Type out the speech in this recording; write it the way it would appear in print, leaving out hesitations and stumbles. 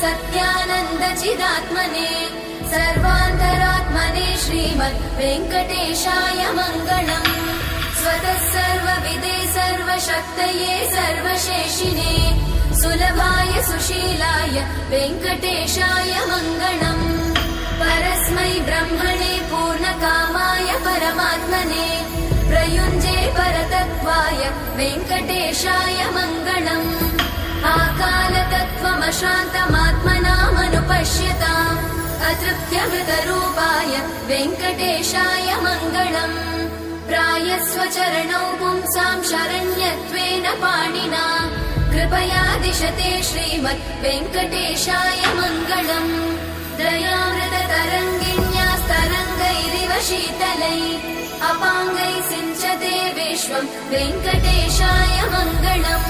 सत्यानन्दचिदात्मने सर्वान्तरात्मने श्रीमद् वेङ्कटेशाय मङ्गलम्। स्वतः सर्वविदे सर्वशक्तये सर्वशेषिने सुलभाय सुशीलाय वेङ्कटेशाय मङ्गलम्। परस्मै ब्रह्मणे पूर्णकामाय परमात्मने प्रयुञ्जे परतत्त्वाय वेङ्कटेशाय मङ्गलम्। आकालतत्त्वमशान्तमात्मनामनुपश्यताम् अतृप्त्यमृतरूपाय वेङ्कटेशाय मङ्गलम्। प्रायस्वचरणौ पुंसां शरण्यत्वेन पाणिना कृपया दिशते श्रीमद् वेङ्कटेशाय मङ्गलम्। दयामृततरङ्गिण्यास्तरङ्गैरिव शीतलै अपाङ्गैः सिञ्चते विश्वं वेङ्कटेशाय मङ्गलम्।